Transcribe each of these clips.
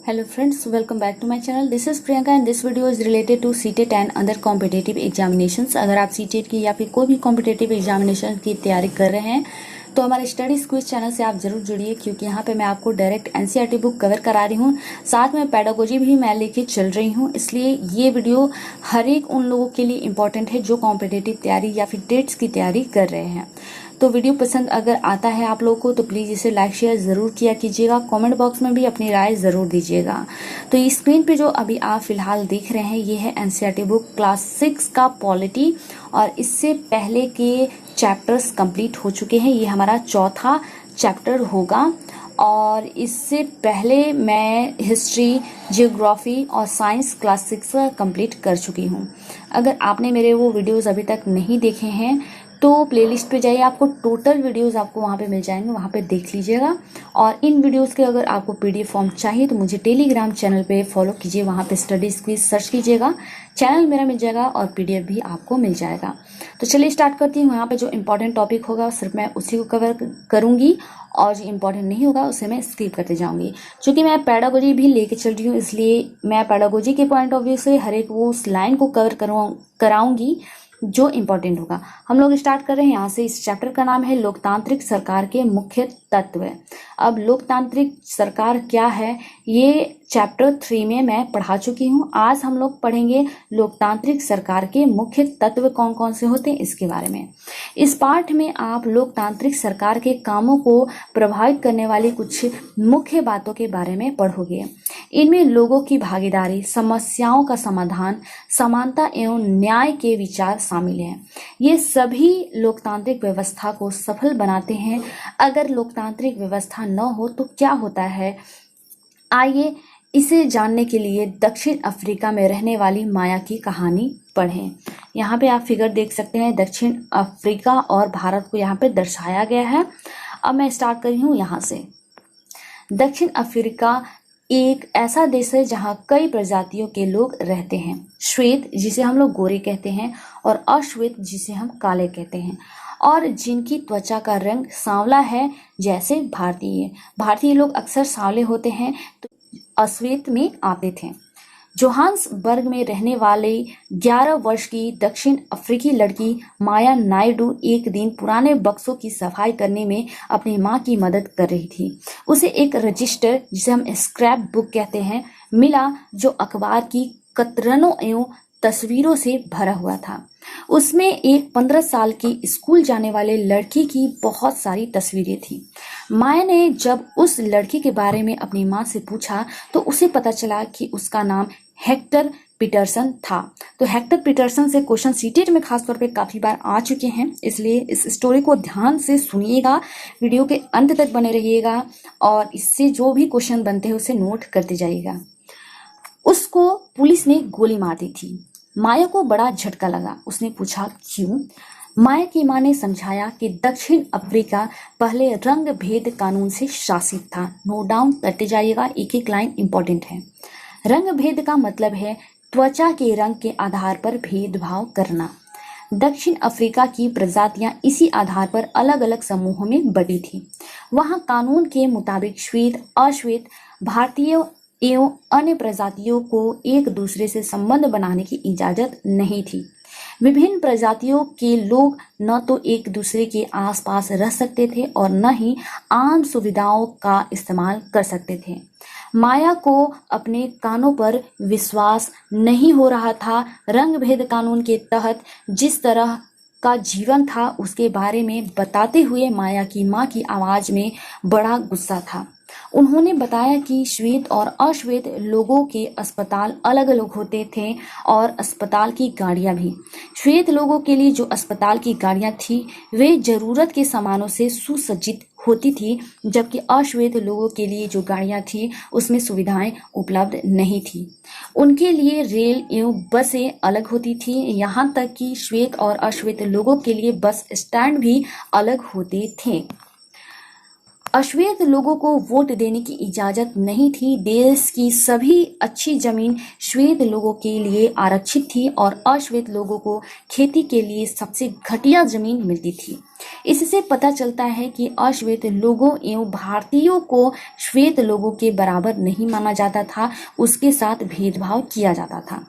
Hello friends, welcome back to my channel. This is Priyanka and this video is related to CTET and other competitive examinations. अगर आप CTET की या फिर कोई भी competitive examination की तैयारी कर रहे हैं तो हमारे स्टडी क्विज चैनल से आप जरूर जुड़िए, क्योंकि यहाँ पे मैं आपको डायरेक्ट एनसीईआरटी बुक कवर करा रही हूँ, साथ में पेडागोजी भी मैं लेके चल रही हूँ। इसलिए ये वीडियो हर एक उन लोगों के लिए इम्पोर्टेंट है जो कॉम्पिटिटिव तैयारी या फिर टेट्स की तैयारी कर रहे हैं। तो वीडियो पसंद अगर आता है आप लोगों को तो प्लीज़ इसे लाइक शेयर ज़रूर किया कीजिएगा। कमेंट बॉक्स में भी अपनी राय ज़रूर दीजिएगा। तो ये स्क्रीन पे जो अभी आप फिलहाल देख रहे हैं ये है एनसीईआरटी बुक क्लास 6 का पॉलिटी, और इससे पहले के चैप्टर्स कंप्लीट हो चुके हैं। ये हमारा चौथा चैप्टर होगा, और इससे पहले मैं हिस्ट्री, जियोग्राफी और साइंस क्लास 6 कंप्लीट कर चुकी हूँ। अगर आपने मेरे वो वीडियोस अभी तक नहीं देखे हैं तो प्लेलिस्ट पे जाइए, आपको टोटल वीडियोस आपको वहाँ पे मिल जाएंगे, वहाँ पे देख लीजिएगा। और इन वीडियोस के अगर आपको पीडीएफ फॉर्म चाहिए तो मुझे टेलीग्राम चैनल पे फॉलो कीजिए, वहाँ पे स्टडीज क्विज सर्च कीजिएगा, चैनल मेरा मिल जाएगा और पीडीएफ भी आपको मिल जाएगा। तो चलिए स्टार्ट करती हूँ। यहाँ पे जो इंपॉर्टेंट टॉपिक होगा सिर्फ मैं उसी को कवर करूँगी, और जो इंपॉर्टेंट नहीं होगा उसे मैं स्किप करते जाऊँगी। चूँकि मैं पेडागोजी भी लेके चल रही हूँ, इसलिए मैं पेडागोजी के पॉइंट ऑफ व्यू से हर एक वो उस लाइन को कवर कराऊँगी जो इम्पोर्टेंट होगा। हम लोग स्टार्ट कर रहे हैं यहाँ से। इस चैप्टर का नाम है लोकतांत्रिक सरकार के मुख्य तत्व। अब लोकतांत्रिक सरकार क्या है ये चैप्टर 3 में मैं पढ़ा चुकी हूँ। आज हम लोग पढ़ेंगे लोकतांत्रिक सरकार के मुख्य तत्व कौन कौन से होते हैं इसके बारे में। इस पाठ में आप लोकतांत्रिक सरकार के कामों को प्रभावित करने वाली कुछ मुख्य बातों के बारे में पढ़ोगे। इनमें लोगों की भागीदारी, समस्याओं का समाधान, समानता एवं न्याय के विचार शामिल हैं। ये सभी लोकतांत्रिक व्यवस्था को सफल बनाते हैं। अगर लोकतांत्रिक व्यवस्था न हो तो क्या होता है, आइए इसे जानने के लिए दक्षिण अफ्रीका में रहने वाली माया की कहानी पढ़ें। यहाँ पे आप फिगर देख सकते हैं, दक्षिण अफ्रीका और भारत को यहाँ पे दर्शाया गया है। अब मैं स्टार्ट कर रही हूँ यहाँ से। दक्षिण अफ्रीका एक ऐसा देश है जहाँ कई प्रजातियों के लोग रहते हैं। श्वेत जिसे हम लोग गोरे कहते हैं, और अश्वेत जिसे हम काले कहते हैं, और जिनकी त्वचा का रंग सांवला है जैसे भारतीय लोग अक्सर सांवले होते हैं तो अश्वेत में आते थे। जोहान्सबर्ग में रहने वाले 11 वर्ष की दक्षिण अफ्रीकी लड़की माया नायडू एक दिन पुराने बक्सों की सफाई करने में अपनी मां की मदद कर रही थी। उसे एक रजिस्टर जिसे हम स्क्रैप बुक कहते हैं मिला, जो अखबार की कतरनों एवं तस्वीरों से भरा हुआ था। उसमें एक 15 साल की स्कूल जाने वाले लड़की की बहुत सारी तस्वीरें थी। माया ने जब उस लड़की के बारे में अपनी माँ से पूछा तो उसे पता चला कि उसका नाम हेक्टर पीटरसन था। तो हेक्टर पीटरसन से क्वेश्चन सीटेट में खासतौर पे काफ़ी बार आ चुके हैं, इसलिए इस स्टोरी को ध्यान से सुनिएगा, वीडियो के अंत तक बने रहिएगा, और इससे जो भी क्वेश्चन बनते हैं उसे नोट करते जाइएगा। उसको पुलिस ने गोली मार दी थी। माया को बड़ा झटका लगा। उसने पूछा क्यों? माया की मां ने समझाया कि दक्षिण अफ्रीका पहले रंग भेद कानून से शासित था। नोट डाउन करते जाइएगा, एक एक लाइन इंपॉर्टेंट है। रंग भेद का मतलब है त्वचा के रंग के आधार पर भेदभाव करना। दक्षिण अफ्रीका की प्रजातियां इसी आधार पर अलग अलग समूहों में बटी थी। वहां कानून के मुताबिक श्वेत, अश्वेत, भारतीय एवं अन्य प्रजातियों को एक दूसरे से संबंध बनाने की इजाजत नहीं थी। विभिन्न प्रजातियों के लोग न तो एक दूसरे के आसपास रह सकते थे और न ही आम सुविधाओं का इस्तेमाल कर सकते थे। माया को अपने कानों पर विश्वास नहीं हो रहा था। रंग भेद कानून के तहत जिस तरह का जीवन था उसके बारे में बताते हुए माया की मां की आवाज में बड़ा गुस्सा था। उन्होंने बताया कि श्वेत और अश्वेत लोगों के अस्पताल अलग अलग होते थे, और अस्पताल की गाड़ियां भी। श्वेत लोगों के लिए जो अस्पताल की गाड़ियां थी वे जरूरत के सामानों से सुसज्जित होती थी, जबकि अश्वेत लोगों के लिए जो गाड़ियां थी उसमें सुविधाएं उपलब्ध नहीं थी। उनके लिए रेल एवं बसें अलग होती थी, यहाँ तक कि श्वेत और अश्वेत लोगों के लिए बस स्टैंड भी अलग होते थे। अश्वेत लोगों को वोट देने की इजाजत नहीं थी। देश की सभी अच्छी जमीन श्वेत लोगों के लिए आरक्षित थी और अश्वेत लोगों को खेती के लिए सबसे घटिया जमीन मिलती थी। इससे पता चलता है कि अश्वेत लोगों एवं भारतीयों को श्वेत लोगों के बराबर नहीं माना जाता था, उसके साथ भेदभाव किया जाता था।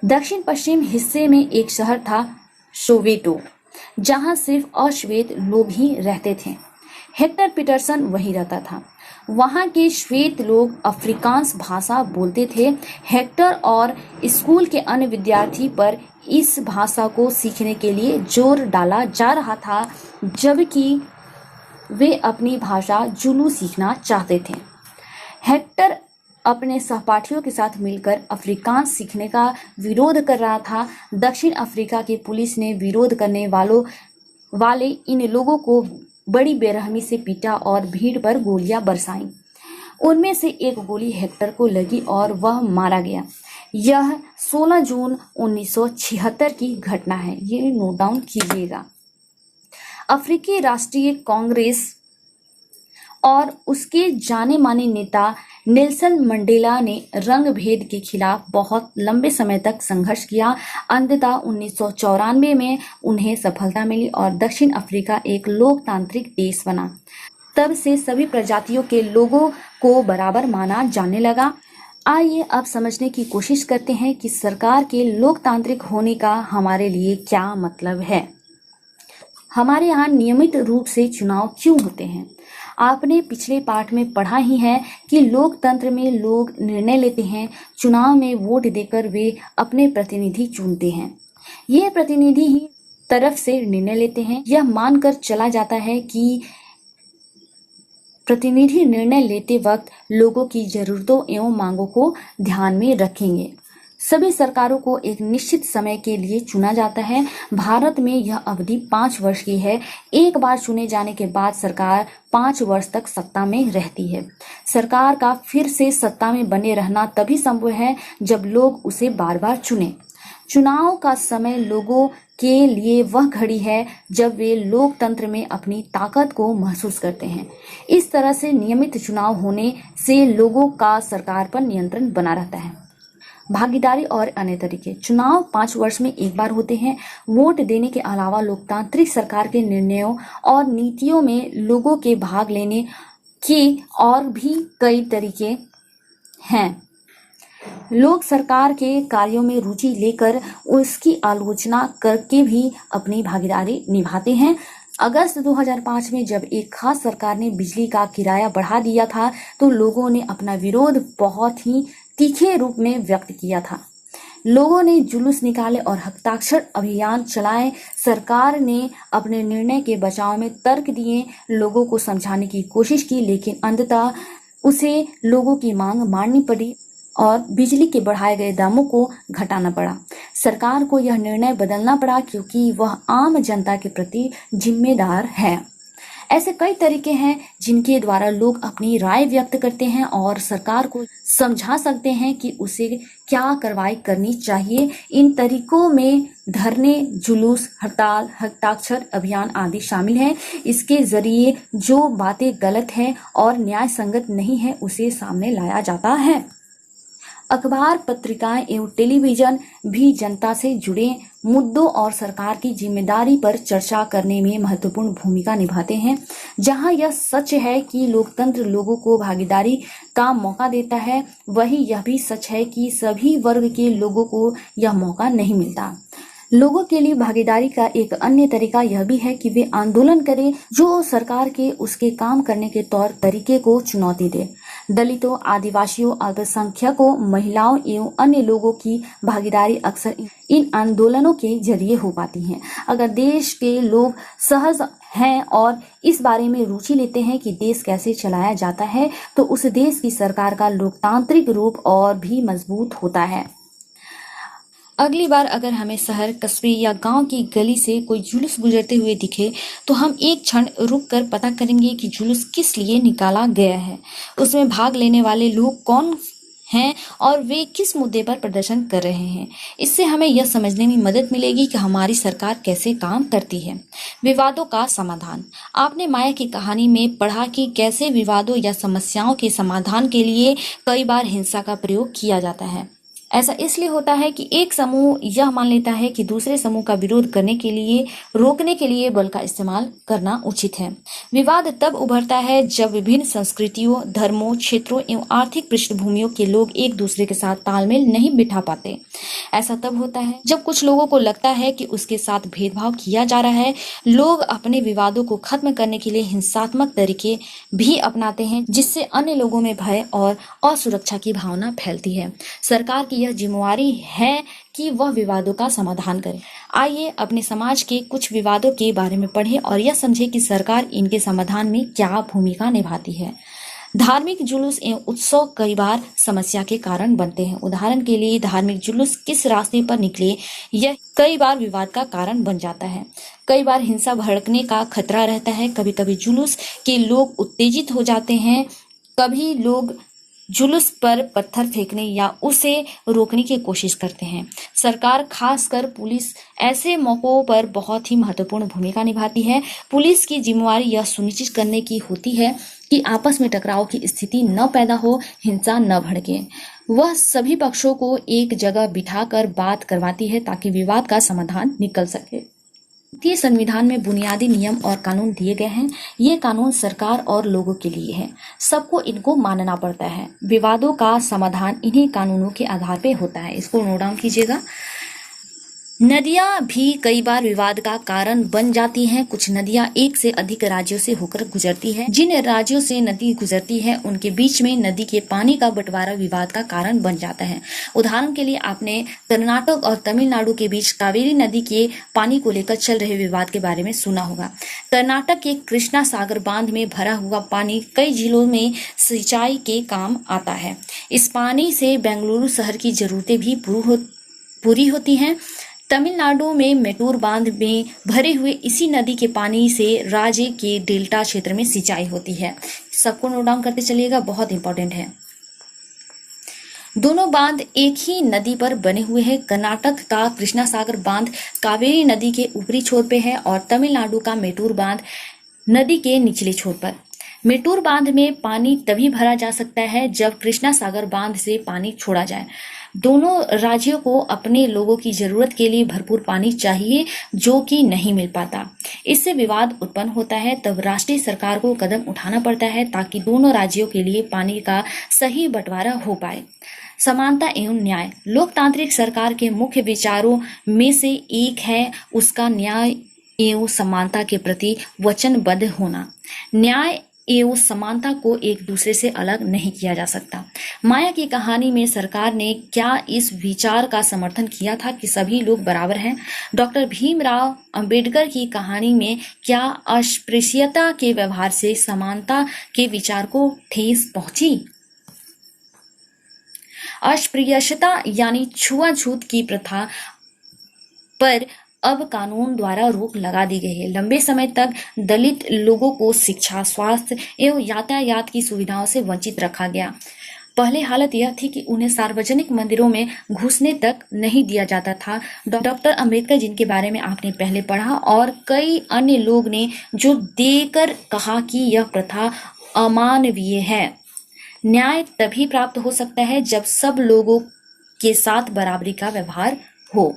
दक्षिण पश्चिम हिस्से में एक शहर था सोवेटो, जहां सिर्फ अश्वेत लोग ही रहते थे। हेक्टर पीटरसन वहीं रहता था। वहां के श्वेत लोग अफ्रीकांस भाषा बोलते थे। हेक्टर और स्कूल के अन्य विद्यार्थी पर इस भाषा को सीखने के लिए जोर डाला जा रहा था, जबकि वे अपनी भाषा जुलू सीखना चाहते थे। हेक्टर अपने सहपाठियों के साथ मिलकर अफ्रीकांस सीखने का विरोध कर रहा था। दक्षिण अफ्रीका की पुलिस ने विरोध करने वाले इन लोगों को बड़ी बेरहमी से पीटा और भीड़ पर गोलियां बरसाईं। उनमें से एक गोली हेक्टर को लगी और वह मारा गया। यह 16 जून 1976 की घटना है, ये नोट डाउन कीजिएगा। अफ्रीकी राष्ट्रीय कांग्रेस और उसके जाने माने नेता नेल्सन मंडेला ने रंग भेद के खिलाफ बहुत लंबे समय तक संघर्ष किया। अंततः 1994 में उन्हें सफलता मिली और दक्षिण अफ्रीका एक लोकतांत्रिक देश बना। तब से सभी प्रजातियों के लोगों को बराबर माना जाने लगा। आइए अब समझने की कोशिश करते हैं कि सरकार के लोकतांत्रिक होने का हमारे लिए क्या मतलब है। हमारे यहाँ नियमित रूप से चुनाव क्यों होते हैं? आपने पिछले पाठ में पढ़ा ही है कि लोकतंत्र में लोग निर्णय लेते हैं। चुनाव में वोट देकर वे अपने प्रतिनिधि चुनते हैं। ये प्रतिनिधि ही तरफ से निर्णय लेते हैं। यह मानकर चला जाता है कि प्रतिनिधि निर्णय लेते वक्त लोगों की जरूरतों एवं मांगों को ध्यान में रखेंगे। सभी सरकारों को एक निश्चित समय के लिए चुना जाता है। भारत में यह अवधि 5 वर्ष की है। एक बार चुने जाने के बाद सरकार 5 वर्ष तक सत्ता में रहती है। सरकार का फिर से सत्ता में बने रहना तभी संभव है जब लोग उसे बार बार चुने। चुनाव का समय लोगों के लिए वह घड़ी है जब वे लोकतंत्र में अपनी ताकत को महसूस करते हैं। इस तरह से नियमित चुनाव होने से लोगों का सरकार पर नियंत्रण बना रहता है। भागीदारी और अन्य तरीके। चुनाव 5 वर्ष में एक बार होते हैं। वोट देने के अलावा लोकतांत्रिक सरकार के निर्णयों और नीतियों में लोगों के भाग लेने के और भी कई तरीके हैं। लोग सरकार के कार्यों में रुचि लेकर उसकी आलोचना करके भी अपनी भागीदारी निभाते हैं। अगस्त 2005 में जब एक खास सरकार ने बिजली का किराया बढ़ा दिया था तो लोगों ने अपना विरोध बहुत ही तीखे रूप में व्यक्त किया था। लोगों ने जुलूस निकाले और हस्ताक्षर अभियान चलाए। सरकार ने अपने निर्णय के बचाव में तर्क दिए, लोगों को समझाने की कोशिश की, लेकिन अंततः उसे लोगों की मांग माननी पड़ी और बिजली के बढ़ाए गए दामों को घटाना पड़ा। सरकार को यह निर्णय बदलना पड़ा क्योंकि वह आम जनता के प्रति जिम्मेदार है। ऐसे कई तरीके हैं जिनके द्वारा लोग अपनी राय व्यक्त करते हैं और सरकार को समझा सकते हैं कि उसे क्या कार्रवाई करनी चाहिए। इन तरीकों में धरने, जुलूस, हड़ताल, हस्ताक्षर अभियान आदि शामिल हैं। इसके जरिए जो बातें गलत हैं और न्याय संगत नहीं है उसे सामने लाया जाता है। अखबार, पत्रिकाएं एवं टेलीविजन भी जनता से जुड़े मुद्दों और सरकार की जिम्मेदारी पर चर्चा करने में महत्वपूर्ण भूमिका निभाते हैं। जहां यह सच है कि लोकतंत्र लोगों को भागीदारी का मौका देता है, वहीं यह भी सच है कि सभी वर्ग के लोगों को यह मौका नहीं मिलता। लोगों के लिए भागीदारी का एक अन्य तरीका यह भी है कि वे आंदोलन करें जो सरकार के उसके काम करने के तौर तरीके को चुनौती दे। दलितों, आदिवासियों, अल्पसंख्यकों, महिलाओं एवं अन्य लोगों की भागीदारी अक्सर इन आंदोलनों के जरिए हो पाती है। अगर देश के लोग सहज हैं और इस बारे में रुचि लेते हैं कि देश कैसे चलाया जाता है तो उस देश की सरकार का लोकतांत्रिक रूप और भी मजबूत होता है। अगली बार अगर हमें शहर, कस्बे या गांव की गली से कोई जुलूस गुजरते हुए दिखे तो हम एक क्षण रुक कर पता करेंगे कि जुलूस किस लिए निकाला गया है, उसमें भाग लेने वाले लोग कौन हैं और वे किस मुद्दे पर प्रदर्शन कर रहे हैं। इससे हमें यह समझने में मदद मिलेगी कि हमारी सरकार कैसे काम करती है। विवादों का समाधान। आपने माया की कहानी में पढ़ा कि कैसे विवादों या समस्याओं के समाधान के लिए कई बार हिंसा का प्रयोग किया जाता है। ऐसा इसलिए होता है कि एक समूह यह मान लेता है कि दूसरे समूह का विरोध करने के लिए, रोकने के लिए बल का इस्तेमाल करना उचित है। विवाद तब उभरता है जब विभिन्न संस्कृतियों, धर्मों, क्षेत्रों एवं आर्थिक पृष्ठभूमियों के लोग एक दूसरे के साथ तालमेल नहीं बिठा पाते। ऐसा तब होता है जब कुछ लोगों को लगता है कि उसके साथ भेदभाव किया जा रहा है। लोग अपने विवादों को खत्म करने के लिए हिंसात्मक तरीके भी अपनाते हैं, जिससे अन्य लोगों में भय और असुरक्षा की भावना फैलती है। सरकार की यह जिम्मेवारी है कि वह विवादों का समाधान करे। आइए अपने समाज के कुछ विवादों के बारे में पढ़ें और यह समझें कि सरकार इनके समाधान में क्या भूमिका निभाती है। धार्मिक जुलूस एवं उत्सव कई बार समस्या के कारण बनते हैं। उदाहरण के लिए धार्मिक जुलूस किस रास्ते पर निकले, यह कई बार विवाद का कारण बन जाता है। कई बार हिंसा भड़कने का खतरा रहता है। कभी कभी जुलूस के लोग उत्तेजित हो जाते हैं। कभी लोग जुलूस पर पत्थर फेंकने या उसे रोकने की कोशिश करते हैं। सरकार, खासकर पुलिस, ऐसे मौकों पर बहुत ही महत्वपूर्ण भूमिका निभाती है। पुलिस की जिम्मेवारी यह सुनिश्चित करने की होती है कि आपस में टकराव की स्थिति न पैदा हो, हिंसा न भड़के। वह सभी पक्षों को एक जगह बिठाकर बात करवाती है ताकि विवाद का समाधान निकल सके। भारतीय संविधान में बुनियादी नियम और कानून दिए गए हैं। ये कानून सरकार और लोगों के लिए है। सबको इनको मानना पड़ता है। विवादों का समाधान इन्हीं कानूनों के आधार पर होता है। इसको नोट डाउन कीजिएगा। नदियां भी कई बार विवाद का कारण बन जाती हैं। कुछ नदियां एक से अधिक राज्यों से होकर गुजरती है। जिन राज्यों से नदी गुजरती है उनके बीच में नदी के पानी का बंटवारा विवाद का कारण बन जाता है। उदाहरण के लिए आपने कर्नाटक और तमिलनाडु के बीच कावेरी नदी के पानी को लेकर चल रहे विवाद के बारे में सुना होगा। कर्नाटक के कृष्णा सागर बांध में भरा हुआ पानी कई जिलों में सिंचाई के काम आता है। इस पानी से बेंगलुरु शहर की जरूरतें भी पूरी होती हैं। तमिलनाडु में मेटूर बांध में भरे हुए इसी नदी के पानी से राज्य के डेल्टा क्षेत्र में सिंचाई होती है। सबको नोट डाउन करते चलिएगा, बहुत इंपॉर्टेंट है। दोनों बांध एक ही नदी पर बने हुए हैं। कर्नाटक का कृष्णा सागर बांध कावेरी नदी के ऊपरी छोर पे है और तमिलनाडु का मेटूर बांध नदी के निचले छोर पर। मेटूर बांध में पानी तभी भरा जा सकता है जब कृष्णा सागर बांध से पानी छोड़ा जाए। दोनों राज्यों को अपने लोगों की जरूरत के लिए भरपूर पानी चाहिए, जो कि नहीं मिल पाता। इससे विवाद उत्पन्न होता है। तब राष्ट्रीय सरकार को कदम उठाना पड़ता है ताकि दोनों राज्यों के लिए पानी का सही बंटवारा हो पाए। समानता एवं न्याय लोकतांत्रिक सरकार के मुख्य विचारों में से एक है उसका न्याय एवं समानता के प्रति वचनबद्ध होना। न्याय एवं समानता को एक दूसरे से अलग नहीं किया जा सकता। माया की कहानी में सरकार ने क्या इस विचार का समर्थन किया था कि सभी लोग बराबर हैं? डॉक्टर भीमराव अंबेडकर की कहानी में क्या अस्पृश्यता के व्यवहार से समानता के विचार को ठेस पहुंची? अस्पृश्यता यानी छुआछूत की प्रथा पर अब कानून द्वारा रोक लगा दी गई है। लंबे समय तक दलित लोगों को शिक्षा, स्वास्थ्य एवं यातायात की सुविधाओं से वंचित रखा गया। पहले हालत यह थी कि उन्हें सार्वजनिक मंदिरों में घुसने तक नहीं दिया जाता था। डॉक्टर अंबेडकर, जिनके बारे में आपने पहले पढ़ा, और कई अन्य लोग ने जो देकर कहा कि यह प्रथा अमानवीय है। न्याय तभी प्राप्त हो सकता है जब सब लोगों के साथ बराबरी का व्यवहार हो।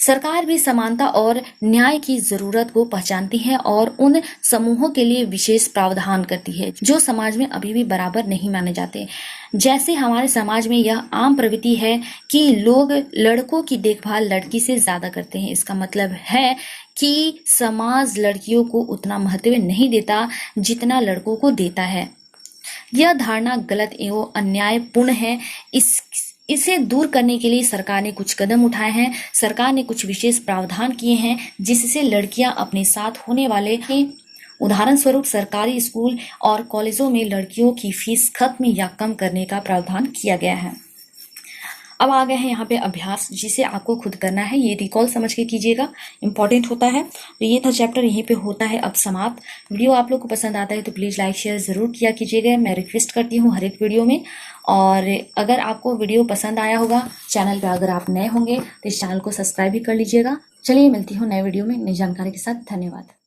सरकार भी समानता और न्याय की जरूरत को पहचानती है और उन समूहों के लिए विशेष प्रावधान करती है जो समाज में अभी भी बराबर नहीं माने जाते। जैसे हमारे समाज में यह आम प्रवृत्ति है कि लोग लड़कों की देखभाल लड़की से ज्यादा करते हैं। इसका मतलब है कि समाज लड़कियों को उतना महत्व नहीं देता जितना लड़कों को देता है। यह धारणा गलत एवं अन्यायपूर्ण है। इसे दूर करने के लिए सरकार ने कुछ कदम उठाए हैं। सरकार ने कुछ विशेष प्रावधान किए हैं जिससे लड़कियां अपने साथ होने वाले हैं। उदाहरण स्वरूप सरकारी स्कूल और कॉलेजों में लड़कियों की फीस खत्म या कम करने का प्रावधान किया गया है। अब आ गए हैं यहाँ पे अभ्यास, जिसे आपको खुद करना है। ये रिकॉल समझ के कीजिएगा, इंपॉर्टेंट होता है। तो ये था चैप्टर, यहीं पे होता है अब समाप्त। वीडियो आप लोग को पसंद आता है तो प्लीज़ लाइक शेयर ज़रूर किया कीजिएगा, मैं रिक्वेस्ट करती हूँ हर एक वीडियो में। और अगर आपको वीडियो पसंद आया होगा, चैनल पर अगर आप नए होंगे तो इस चैनल को सब्सक्राइब भी कर लीजिएगा। चलिए मिलती हूँ नए वीडियो में नई जानकारी के साथ। धन्यवाद।